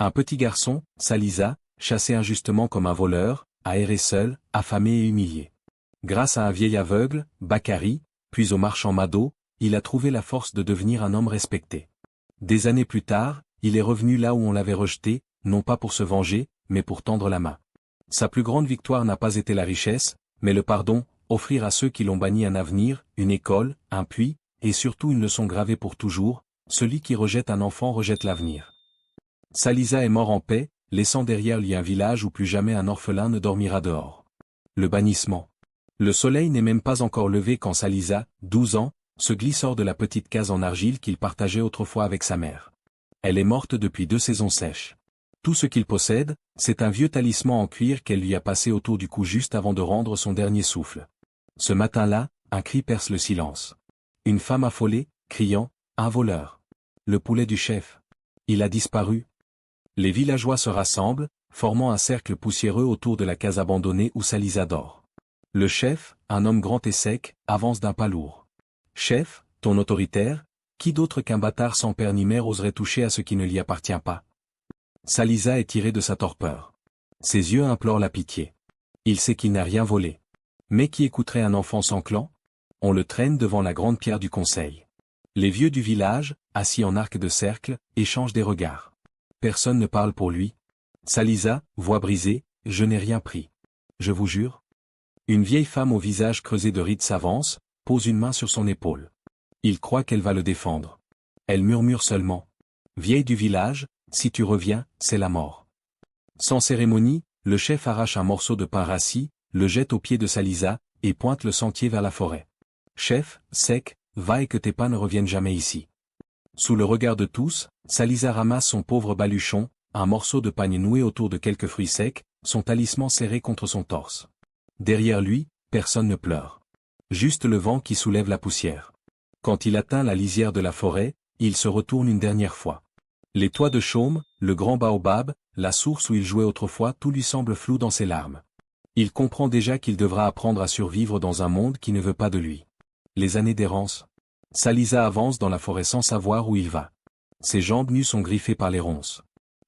Un petit garçon, Salisa, chassé injustement comme un voleur, aéré seul, affamé et humilié. Grâce à un vieil aveugle, Bakary, puis au marchand Mado, il a trouvé la force de devenir un homme respecté. Des années plus tard, il est revenu là où on l'avait rejeté, non pas pour se venger, mais pour tendre la main. Sa plus grande victoire n'a pas été la richesse, mais le pardon, offrir à ceux qui l'ont banni un avenir, une école, un puits, et surtout une leçon gravée pour toujours, celui qui rejette un enfant rejette l'avenir. Salisa est mort en paix, laissant derrière lui un village où plus jamais un orphelin ne dormira dehors. Le bannissement. Le soleil n'est même pas encore levé quand Salisa, 12 ans, se glisse hors de la petite case en argile qu'il partageait autrefois avec sa mère. Elle est morte depuis 2 saisons sèches. Tout ce qu'il possède, c'est un vieux talisman en cuir qu'elle lui a passé autour du cou juste avant de rendre son dernier souffle. Ce matin-là, un cri perce le silence. Une femme affolée, criant « Un voleur !» Le poulet du chef. Il a disparu. Les villageois se rassemblent, formant un cercle poussiéreux autour de la case abandonnée où Salisa dort. Le chef, un homme grand et sec, avance d'un pas lourd. « Chef, ton autoritaire, qui d'autre qu'un bâtard sans père ni mère oserait toucher à ce qui ne lui appartient pas ?» Salisa est tiré de sa torpeur. Ses yeux implorent la pitié. Il sait qu'il n'a rien volé. Mais qui écouterait un enfant sans clan? On le traîne devant la grande pierre du conseil. Les vieux du village, assis en arc de cercle, échangent des regards. Personne ne parle pour lui. Salisa, voix brisée, « Je n'ai rien pris. Je vous jure. » Une vieille femme au visage creusé de rides s'avance, pose une main sur son épaule. Il croit qu'elle va le défendre. Elle murmure seulement. « Vieille du village, si tu reviens, c'est la mort. » Sans cérémonie, le chef arrache un morceau de pain rassis, le jette aux pieds de Salisa, et pointe le sentier vers la forêt. « Chef, sec, va et que tes pains ne reviennent jamais ici. » Sous le regard de tous, Salisa ramasse son pauvre baluchon, un morceau de pagne noué autour de quelques fruits secs, son talisman serré contre son torse. Derrière lui, personne ne pleure. Juste le vent qui soulève la poussière. Quand il atteint la lisière de la forêt, il se retourne une dernière fois. Les toits de chaume, le grand baobab, la source où il jouait autrefois, tout lui semble flou dans ses larmes. Il comprend déjà qu'il devra apprendre à survivre dans un monde qui ne veut pas de lui. Les années d'errance. Salisa avance dans la forêt sans savoir où il va. Ses jambes nues sont griffées par les ronces.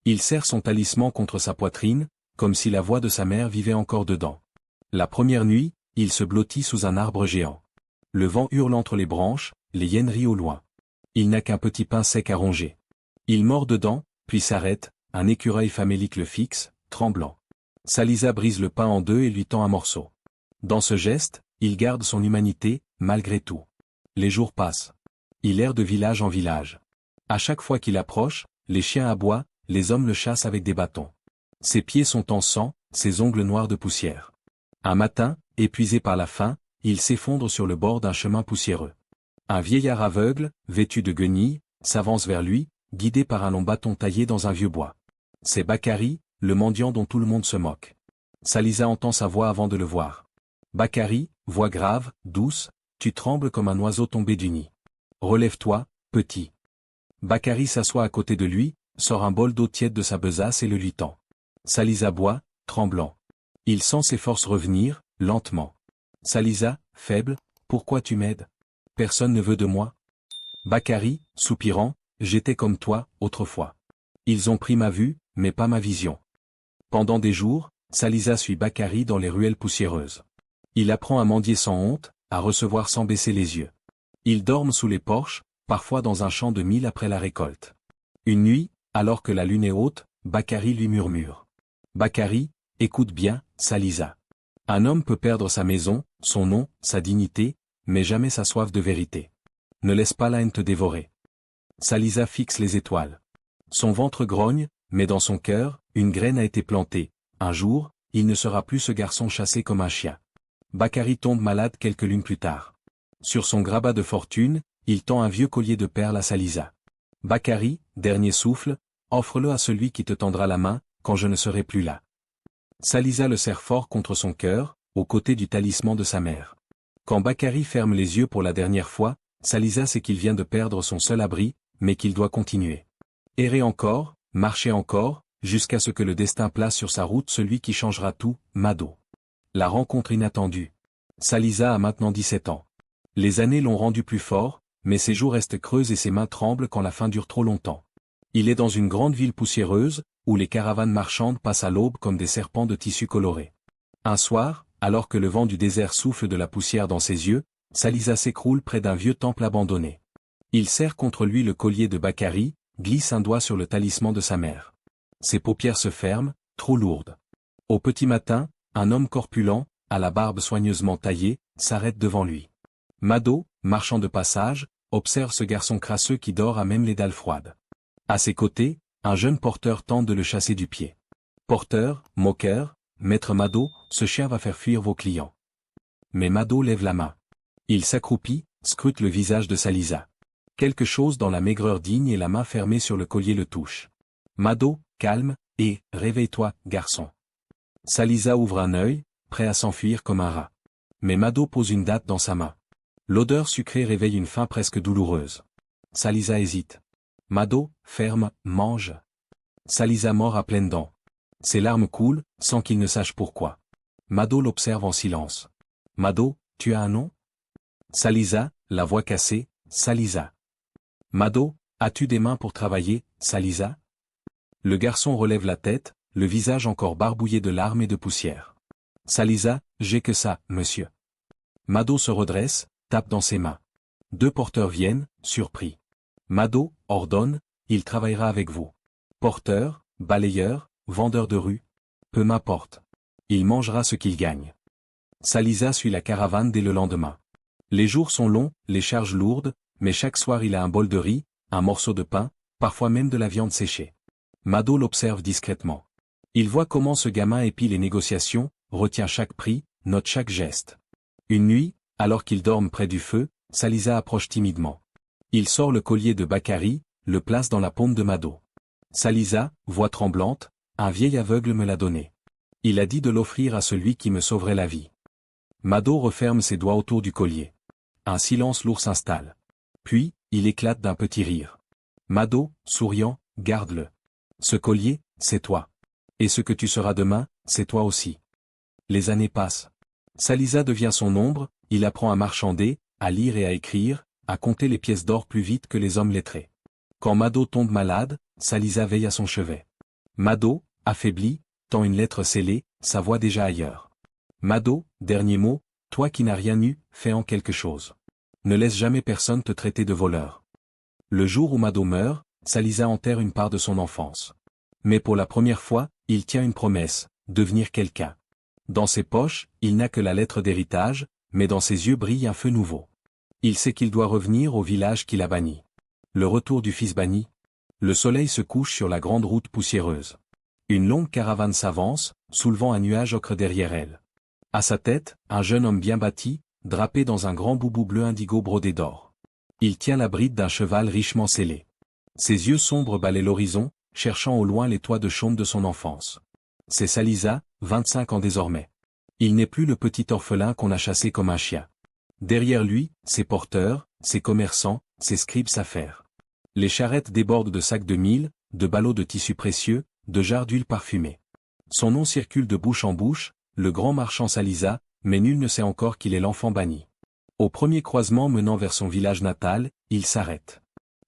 Il serre son talisman contre sa poitrine, comme si la voix de sa mère vivait encore dedans. La première nuit, il se blottit sous un arbre géant. Le vent hurle entre les branches, les hyènes rient au loin. Il n'a qu'un petit pain sec à ronger. Il mord dedans, puis s'arrête, un écureuil famélique le fixe, tremblant. Salisa brise le pain en deux et lui tend un morceau. Dans ce geste, il garde son humanité, malgré tout. Les jours passent. Il erre de village en village. À chaque fois qu'il approche, les chiens aboient, les hommes le chassent avec des bâtons. Ses pieds sont en sang, ses ongles noirs de poussière. Un matin, épuisé par la faim, il s'effondre sur le bord d'un chemin poussiéreux. Un vieillard aveugle, vêtu de guenilles, s'avance vers lui, guidé par un long bâton taillé dans un vieux bois. C'est Bakary, le mendiant dont tout le monde se moque. Salisa entend sa voix avant de le voir. Bakary, voix grave, douce, tu trembles comme un oiseau tombé du nid. Relève-toi, petit. Bakary s'assoit à côté de lui, sort un bol d'eau tiède de sa besace et le lui tend. Salisa boit, tremblant. Il sent ses forces revenir, lentement. Salisa, faible, pourquoi tu m'aides? Personne ne veut de moi. Bakary, soupirant, j'étais comme toi, autrefois. Ils ont pris ma vue, mais pas ma vision. Pendant des jours, Salisa suit Bakary dans les ruelles poussiéreuses. Il apprend à mendier sans honte, à recevoir sans baisser les yeux. Ils dorment sous les porches, parfois dans un champ de mil après la récolte. Une nuit, alors que la lune est haute, Bakary lui murmure. Bakary, écoute bien, Salisa. Un homme peut perdre sa maison, son nom, sa dignité, mais jamais sa soif de vérité. Ne laisse pas la haine te dévorer. Salisa fixe les étoiles. Son ventre grogne, mais dans son cœur, une graine a été plantée. Un jour, il ne sera plus ce garçon chassé comme un chien. Bakary tombe malade quelques lunes plus tard. Sur son grabat de fortune, il tend un vieux collier de perles à Salisa. Bakary, dernier souffle, offre-le à celui qui te tendra la main, quand je ne serai plus là. Salisa le serre fort contre son cœur, aux côtés du talisman de sa mère. Quand Bakary ferme les yeux pour la dernière fois, Salisa sait qu'il vient de perdre son seul abri, mais qu'il doit continuer. Errer encore, marcher encore, jusqu'à ce que le destin place sur sa route celui qui changera tout, Mado. La rencontre inattendue. Salisa a maintenant 17 ans. Les années l'ont rendu plus fort, mais ses joues restent creuses et ses mains tremblent quand la faim dure trop longtemps. Il est dans une grande ville poussiéreuse, où les caravanes marchandes passent à l'aube comme des serpents de tissu coloré. Un soir, alors que le vent du désert souffle de la poussière dans ses yeux, Salisa s'écroule près d'un vieux temple abandonné. Il serre contre lui le collier de Bakary, glisse un doigt sur le talisman de sa mère. Ses paupières se ferment, trop lourdes. Au petit matin, un homme corpulent, à la barbe soigneusement taillée, s'arrête devant lui. Mado, marchand de passage, observe ce garçon crasseux qui dort à même les dalles froides. À ses côtés, un jeune porteur tente de le chasser du pied. Porteur, moqueur, maître Mado, ce chien va faire fuir vos clients. Mais Mado lève la main. Il s'accroupit, scrute le visage de Salisa. Quelque chose dans la maigreur digne et la main fermée sur le collier le touche. Mado, calme, et « réveille-toi, garçon ». Salisa ouvre un œil, prêt à s'enfuir comme un rat. Mais Mado pose une date dans sa main. L'odeur sucrée réveille une faim presque douloureuse. Salisa hésite. Mado, ferme, mange. Salisa mord à pleines dents. Ses larmes coulent, sans qu'il ne sache pourquoi. Mado l'observe en silence. Mado, tu as un nom? Salisa, la voix cassée, Salisa. Mado, as-tu des mains pour travailler, Salisa? Le garçon relève la tête, le visage encore barbouillé de larmes et de poussière. Salisa, j'ai que ça, monsieur. Mado se redresse, tape dans ses mains. Deux porteurs viennent, surpris. Mado, ordonne, il travaillera avec vous. Porteur, balayeur, vendeur de rue, peu m'importe. Il mangera ce qu'il gagne. Salisa suit la caravane dès le lendemain. Les jours sont longs, les charges lourdes, mais chaque soir il a un bol de riz, un morceau de pain, parfois même de la viande séchée. Mado l'observe discrètement. Il voit comment ce gamin épie les négociations, retient chaque prix, note chaque geste. Une nuit, alors qu'ils dorment près du feu, Salisa approche timidement. Il sort le collier de Bakary, le place dans la paume de Mado. Salisa, voix tremblante, un vieil aveugle me l'a donné. Il a dit de l'offrir à celui qui me sauverait la vie. Mado referme ses doigts autour du collier. Un silence lourd s'installe. Puis, il éclate d'un petit rire. Mado, souriant, garde-le. Ce collier, c'est toi. Et ce que tu seras demain, c'est toi aussi. Les années passent. Salisa devient son ombre, il apprend à marchander, à lire et à écrire, à compter les pièces d'or plus vite que les hommes lettrés. Quand Mado tombe malade, Salisa veille à son chevet. Mado, affaibli, tend une lettre scellée, sa voix déjà ailleurs. Mado, dernier mot, toi qui n'as rien eu, fais en quelque chose. Ne laisse jamais personne te traiter de voleur. Le jour où Mado meurt, Salisa enterre une part de son enfance. Mais pour la première fois, il tient une promesse, devenir quelqu'un. Dans ses poches, il n'a que la lettre d'héritage, mais dans ses yeux brille un feu nouveau. Il sait qu'il doit revenir au village qu'il a banni. Le retour du fils banni. Le soleil se couche sur la grande route poussiéreuse. Une longue caravane s'avance, soulevant un nuage ocre derrière elle. À sa tête, un jeune homme bien bâti, drapé dans un grand boubou bleu indigo brodé d'or. Il tient la bride d'un cheval richement scellé. Ses yeux sombres balaient l'horizon, cherchant au loin les toits de chaume de son enfance. C'est Salisa, 25 ans désormais. Il n'est plus le petit orphelin qu'on a chassé comme un chien. Derrière lui, ses porteurs, ses commerçants, ses scribes s'affairent. Les charrettes débordent de sacs de mil, de ballots de tissus précieux, de jarres d'huile parfumée. Son nom circule de bouche en bouche, le grand marchand Salisa, mais nul ne sait encore qu'il est l'enfant banni. Au premier croisement menant vers son village natal, il s'arrête.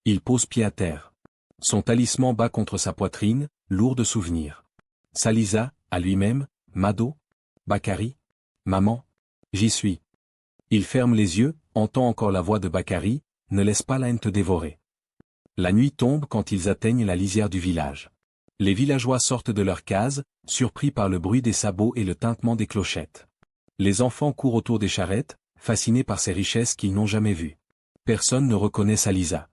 Il pose pied à terre. Son talisman bat contre sa poitrine, lourd de souvenirs. Salisa, à lui-même, Mado, Bakary, maman, j'y suis. Il ferme les yeux, entend encore la voix de Bakary, ne laisse pas la haine te dévorer. La nuit tombe quand ils atteignent la lisière du village. Les villageois sortent de leurs cases, surpris par le bruit des sabots et le tintement des clochettes. Les enfants courent autour des charrettes, fascinés par ces richesses qu'ils n'ont jamais vues. Personne ne reconnaît Salisa.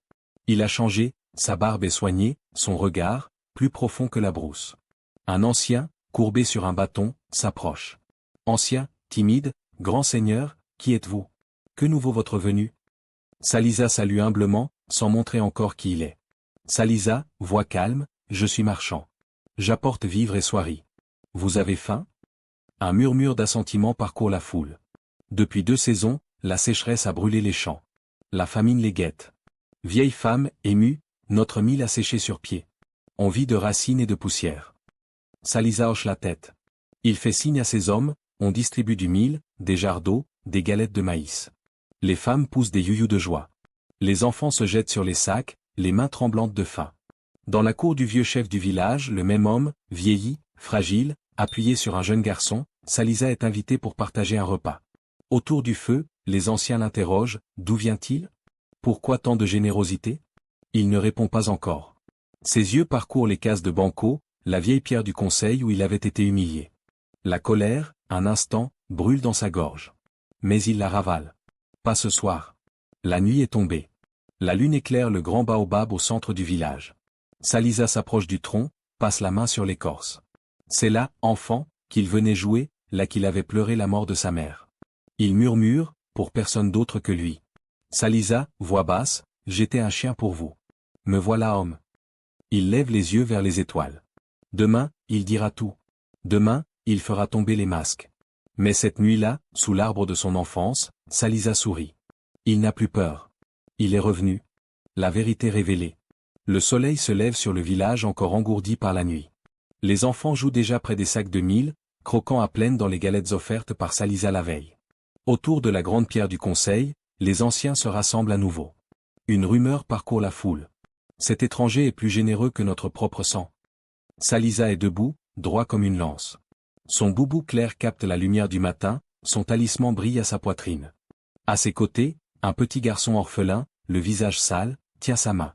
Il a changé, sa barbe est soignée, son regard, plus profond que la brousse. Un ancien, courbé sur un bâton, s'approche. Ancien, timide, grand seigneur, qui êtes-vous? Que nous vaut votre venue? Salisa salue humblement, sans montrer encore qui il est. Salisa, voix calme, je suis marchand. J'apporte vivres et soieries. Vous avez faim? Un murmure d'assentiment parcourt la foule. Depuis 2 saisons, la sécheresse a brûlé les champs. La famine les guette. Vieille femme, émue, notre mil a séché sur pied. On vit de racines et de poussière. Salisa hoche la tête. Il fait signe à ses hommes, on distribue du mil, des jarres d'eau, des galettes de maïs. Les femmes poussent des youyous de joie. Les enfants se jettent sur les sacs, les mains tremblantes de faim. Dans la cour du vieux chef du village, le même homme, vieilli, fragile, appuyé sur un jeune garçon, Salisa est invité pour partager un repas. Autour du feu, les anciens l'interrogent, d'où vient-il? Pourquoi tant de générosité? Il ne répond pas encore. Ses yeux parcourent les cases de Banco, la vieille pierre du conseil où il avait été humilié. La colère, un instant, brûle dans sa gorge. Mais il la ravale. Pas ce soir. La nuit est tombée. La lune éclaire le grand baobab au centre du village. Salisa s'approche du tronc, passe la main sur l'écorce. C'est là, enfant, qu'il venait jouer, là qu'il avait pleuré la mort de sa mère. Il murmure, pour personne d'autre que lui. Salisa, voix basse, j'étais un chien pour vous. Me voilà homme. Il lève les yeux vers les étoiles. Demain, il dira tout. Demain, il fera tomber les masques. Mais cette nuit-là, sous l'arbre de son enfance, Salisa sourit. Il n'a plus peur. Il est revenu. La vérité révélée. Le soleil se lève sur le village encore engourdi par la nuit. Les enfants jouent déjà près des sacs de mil, croquant à pleine dans les galettes offertes par Salisa la veille. Autour de la grande pierre du conseil, les anciens se rassemblent à nouveau. Une rumeur parcourt la foule. Cet étranger est plus généreux que notre propre sang. Salisa est debout, droit comme une lance. Son boubou clair capte la lumière du matin, son talisman brille à sa poitrine. À ses côtés, un petit garçon orphelin, le visage sale, tient sa main.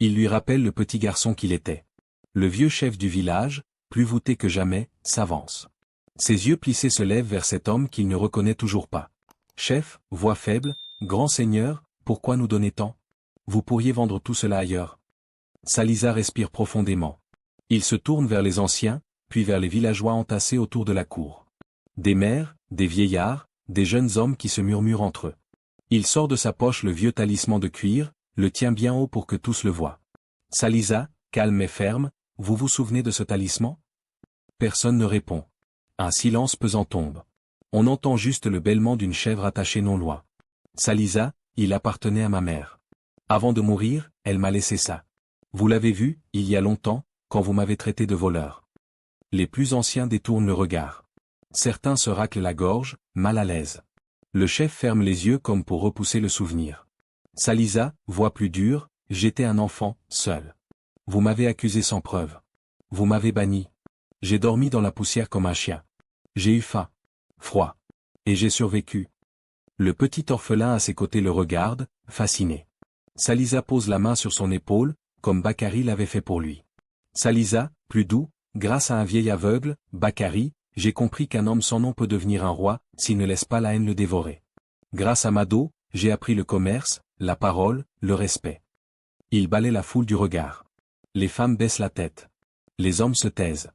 Il lui rappelle le petit garçon qu'il était. Le vieux chef du village, plus voûté que jamais, s'avance. Ses yeux plissés se lèvent vers cet homme qu'il ne reconnaît toujours pas. Chef, voix faible, grand seigneur, pourquoi nous donner tant? Vous pourriez vendre tout cela ailleurs. Salisa respire profondément. Il se tourne vers les anciens, puis vers les villageois entassés autour de la cour. Des mères, des vieillards, des jeunes hommes qui se murmurent entre eux. Il sort de sa poche le vieux talisman de cuir, le tient bien haut pour que tous le voient. Salisa, calme et ferme, vous vous souvenez de ce talisman? Personne ne répond. Un silence pesant tombe. On entend juste le bêlement d'une chèvre attachée non loin. Salisa, il appartenait à ma mère. Avant de mourir, elle m'a laissé ça. Vous l'avez vu, il y a longtemps, quand vous m'avez traité de voleur. Les plus anciens détournent le regard. Certains se raclent la gorge, mal à l'aise. Le chef ferme les yeux comme pour repousser le souvenir. Salisa, voix plus dure, j'étais un enfant, seul. Vous m'avez accusé sans preuve. Vous m'avez banni. J'ai dormi dans la poussière comme un chien. J'ai eu faim, froid. Et j'ai survécu. Le petit orphelin à ses côtés le regarde, fasciné. Salisa pose la main sur son épaule, comme Bakary l'avait fait pour lui. Salisa, plus doux, grâce à un vieil aveugle, Bakary, j'ai compris qu'un homme sans nom peut devenir un roi, s'il ne laisse pas la haine le dévorer. Grâce à Mado, j'ai appris le commerce, la parole, le respect. Il balaie la foule du regard. Les femmes baissent la tête. Les hommes se taisent.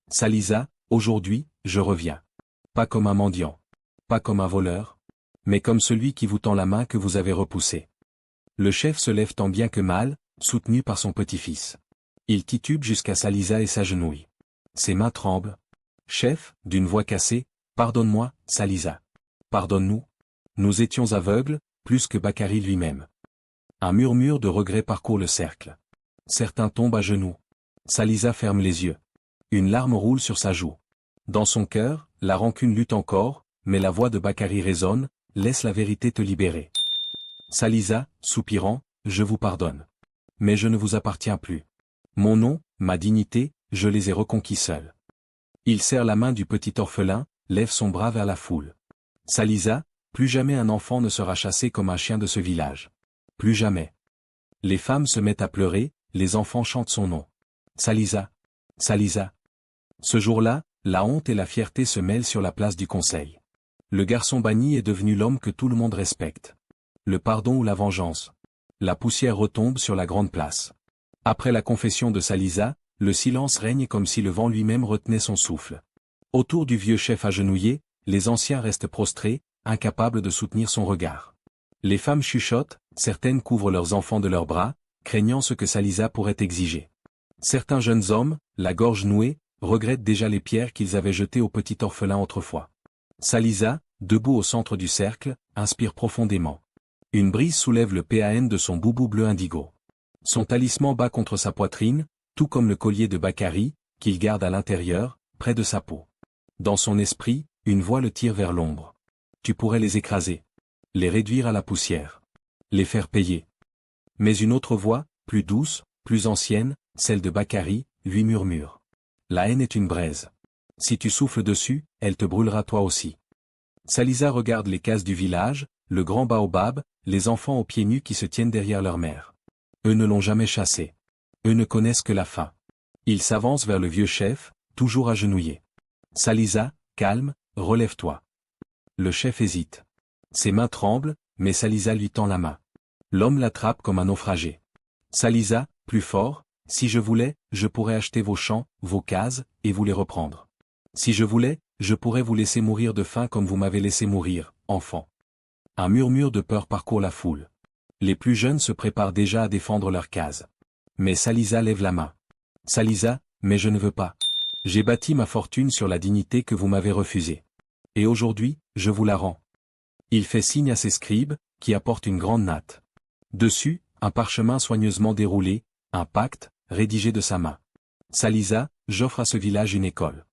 Salisa, aujourd'hui, je reviens. Pas comme un mendiant. Pas comme un voleur. Mais comme celui qui vous tend la main que vous avez repoussée. Le chef se lève tant bien que mal, soutenu par son petit-fils. Il titube jusqu'à Salisa et s'agenouille. Ses mains tremblent. Chef, d'une voix cassée, pardonne-moi, Salisa. Pardonne-nous. Nous étions aveugles, plus que Bakary lui-même. Un murmure de regret parcourt le cercle. Certains tombent à genoux. Salisa ferme les yeux. Une larme roule sur sa joue. Dans son cœur, la rancune lutte encore, mais la voix de Bakary résonne, laisse la vérité te libérer. Salisa, soupirant, je vous pardonne. Mais je ne vous appartiens plus. Mon nom, ma dignité, je les ai reconquis seul. Il serre la main du petit orphelin, lève son bras vers la foule. Salisa, plus jamais un enfant ne sera chassé comme un chien de ce village. Plus jamais. Les femmes se mettent à pleurer, les enfants chantent son nom. Salisa. Salisa. Ce jour-là, la honte et la fierté se mêlent sur la place du conseil. Le garçon banni est devenu l'homme que tout le monde respecte. Le pardon ou la vengeance. La poussière retombe sur la grande place. Après la confession de Salisa, le silence règne comme si le vent lui-même retenait son souffle. Autour du vieux chef agenouillé, les anciens restent prostrés, incapables de soutenir son regard. Les femmes chuchotent, certaines couvrent leurs enfants de leurs bras, craignant ce que Salisa pourrait exiger. Certains jeunes hommes, la gorge nouée, regrettent déjà les pierres qu'ils avaient jetées au petit orphelin autrefois. Salisa, debout au centre du cercle, inspire profondément. Une brise soulève le PAN de son boubou bleu indigo. Son talisman bat contre sa poitrine, tout comme le collier de Bakary, qu'il garde à l'intérieur, près de sa peau. Dans son esprit, une voix le tire vers l'ombre. Tu pourrais les écraser. Les réduire à la poussière. Les faire payer. Mais une autre voix, plus douce, plus ancienne, celle de Bakary, lui murmure. La haine est une braise. Si tu souffles dessus, elle te brûlera toi aussi. Salisa regarde les cases du village, le grand baobab, les enfants aux pieds nus qui se tiennent derrière leur mère. Eux ne l'ont jamais chassé. Eux ne connaissent que la faim. Ils s'avancent vers le vieux chef, toujours agenouillé. Salisa, calme, relève-toi. Le chef hésite. Ses mains tremblent, mais Salisa lui tend la main. L'homme l'attrape comme un naufragé. Salisa, plus fort, si je voulais, je pourrais acheter vos champs, vos cases, et vous les reprendre. Si je voulais, je pourrais vous laisser mourir de faim comme vous m'avez laissé mourir, enfant. Un murmure de peur parcourt la foule. Les plus jeunes se préparent déjà à défendre leur case. Mais Salisa lève la main. Salisa, mais je ne veux pas. J'ai bâti ma fortune sur la dignité que vous m'avez refusée. Et aujourd'hui, je vous la rends. Il fait signe à ses scribes, qui apportent une grande natte. Dessus, un parchemin soigneusement déroulé, un pacte, rédigé de sa main. Salisa, j'offre à ce village une école.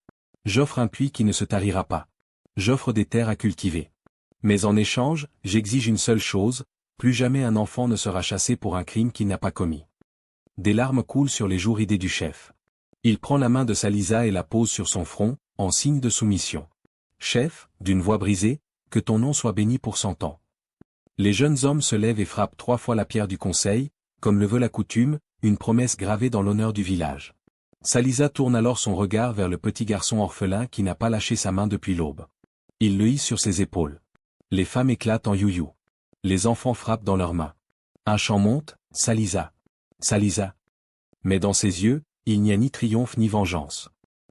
J'offre un puits qui ne se tarira pas. J'offre des terres à cultiver. Mais en échange, j'exige une seule chose, plus jamais un enfant ne sera chassé pour un crime qu'il n'a pas commis. Des larmes coulent sur les joues ridées du chef. Il prend la main de Salisa et la pose sur son front, en signe de soumission. Chef, d'une voix brisée, que ton nom soit béni pour 100 ans. Les jeunes hommes se lèvent et frappent 3 fois la pierre du conseil, comme le veut la coutume, une promesse gravée dans l'honneur du village. Salisa tourne alors son regard vers le petit garçon orphelin qui n'a pas lâché sa main depuis l'aube. Il le hisse sur ses épaules. Les femmes éclatent en you-you. Les enfants frappent dans leurs mains. Un chant monte, Salisa. Salisa. Mais dans ses yeux, il n'y a ni triomphe ni vengeance.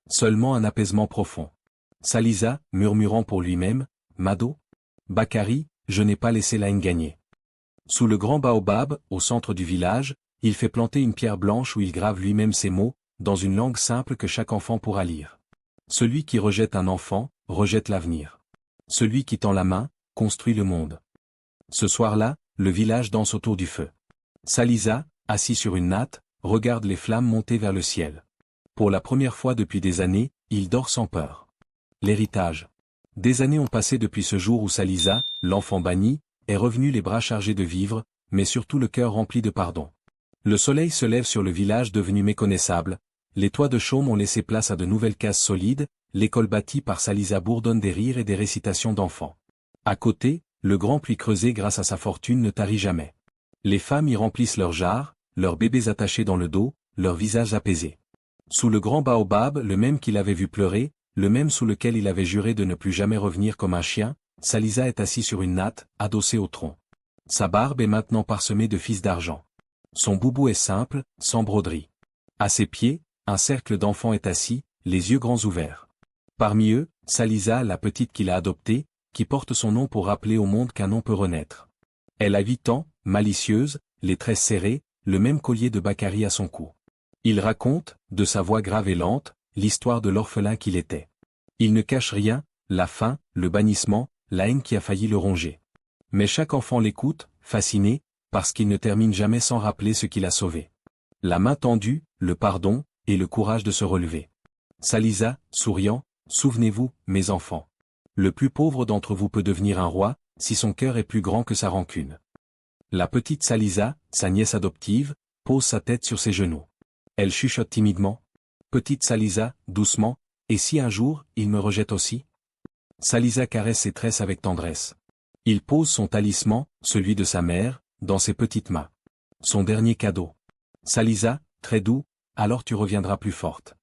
Seulement un apaisement profond. Salisa, murmurant pour lui-même, Mado. Bakary, je n'ai pas laissé la haine gagner. Sous le grand baobab, au centre du village, il fait planter une pierre blanche où il grave lui-même ces mots, dans une langue simple que chaque enfant pourra lire. Celui qui rejette un enfant, rejette l'avenir. Celui qui tend la main, construit le monde. Ce soir-là, le village danse autour du feu. Salisa, assis sur une natte, regarde les flammes monter vers le ciel. Pour la première fois depuis des années, il dort sans peur. L'héritage. Des années ont passé depuis ce jour où Salisa, l'enfant banni, est revenu les bras chargés de vivre, mais surtout le cœur rempli de pardon. Le soleil se lève sur le village devenu méconnaissable, les toits de chaume ont laissé place à de nouvelles cases solides, l'école bâtie par Salisa bourdonne des rires et des récitations d'enfants. À côté, le grand puits creusé grâce à sa fortune ne tarit jamais. Les femmes y remplissent leurs jarres, leurs bébés attachés dans le dos, leurs visages apaisés. Sous le grand baobab, le même qu'il avait vu pleurer, le même sous lequel il avait juré de ne plus jamais revenir comme un chien, Salisa est assis sur une natte, adossé au tronc. Sa barbe est maintenant parsemée de fils d'argent. Son boubou est simple, sans broderie. À ses pieds, un cercle d'enfants est assis, les yeux grands ouverts. Parmi eux, Salisa, la petite qu'il a adoptée, qui porte son nom pour rappeler au monde qu'un nom peut renaître. Elle a 8 ans, malicieuse, les tresses serrées, le même collier de Bakary à son cou. Il raconte, de sa voix grave et lente, l'histoire de l'orphelin qu'il était. Il ne cache rien, la faim, le bannissement, la haine qui a failli le ronger. Mais chaque enfant l'écoute, fasciné, parce qu'il ne termine jamais sans rappeler ce qu'il a sauvé. La main tendue, le pardon, et le courage de se relever. Salisa, souriant, souvenez-vous, mes enfants. Le plus pauvre d'entre vous peut devenir un roi, si son cœur est plus grand que sa rancune. La petite Salisa, sa nièce adoptive, pose sa tête sur ses genoux. Elle chuchote timidement. Petite Salisa, doucement, et si un jour, il me rejette aussi? Salisa caresse ses tresses avec tendresse. Il pose son talisman, celui de sa mère, dans ses petites mains. Son dernier cadeau. Salisa, très doux, alors tu reviendras plus forte.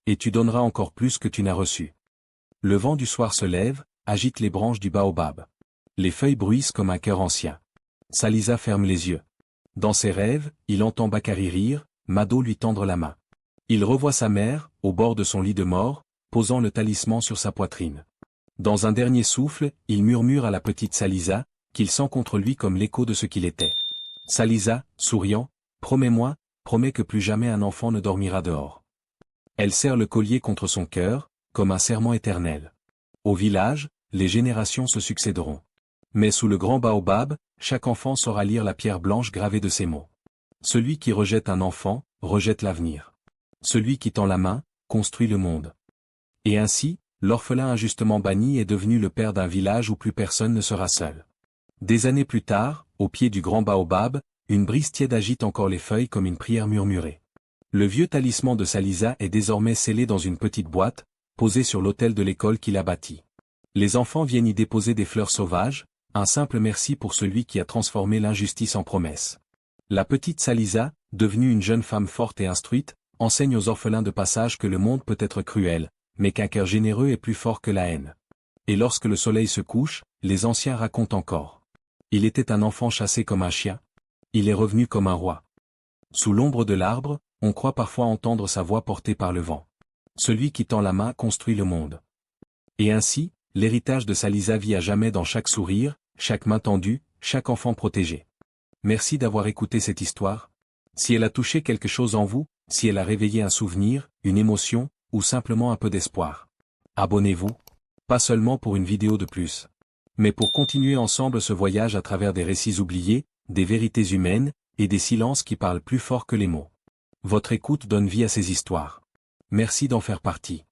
Et tu donneras encore plus que tu n'as reçu. Le vent du soir se lève, agite les branches du baobab. Les feuilles bruissent comme un cœur ancien. Salisa ferme les yeux. Dans ses rêves, il entend Bakary rire, Mado lui tendre la main. Il revoit sa mère, au bord de son lit de mort, posant le talisman sur sa poitrine. Dans un dernier souffle, il murmure à la petite Salisa, qu'il sent contre lui comme l'écho de ce qu'il était. Salisa, souriant, promets-moi, promets que plus jamais un enfant ne dormira dehors. Elle serre le collier contre son cœur, comme un serment éternel. Au village, les générations se succéderont. Mais sous le grand baobab, chaque enfant saura lire la pierre blanche gravée de ces mots. Celui qui rejette un enfant, rejette l'avenir. Celui qui tend la main, construit le monde. Et ainsi, l'orphelin injustement banni est devenu le père d'un village où plus personne ne sera seul. Des années plus tard, au pied du grand baobab, une brise tiède agite encore les feuilles comme une prière murmurée. Le vieux talisman de Salisa est désormais scellé dans une petite boîte, posée sur l'autel de l'école qu'il a bâti. Les enfants viennent y déposer des fleurs sauvages, un simple merci pour celui qui a transformé l'injustice en promesse. La petite Salisa, devenue une jeune femme forte et instruite, enseigne aux orphelins de passage que le monde peut être cruel, mais qu'un cœur généreux est plus fort que la haine. Et lorsque le soleil se couche, les anciens racontent encore. Il était un enfant chassé comme un chien. Il est revenu comme un roi. Sous l'ombre de l'arbre, on croit parfois entendre sa voix portée par le vent. Celui qui tend la main construit le monde. Et ainsi, l'héritage de Salisa vit à jamais dans chaque sourire, chaque main tendue, chaque enfant protégé. Merci d'avoir écouté cette histoire. Si elle a touché quelque chose en vous, si elle a réveillé un souvenir, une émotion, ou simplement un peu d'espoir, abonnez-vous. Pas seulement pour une vidéo de plus, mais pour continuer ensemble ce voyage à travers des récits oubliés, des vérités humaines, et des silences qui parlent plus fort que les mots. Votre écoute donne vie à ces histoires. Merci d'en faire partie.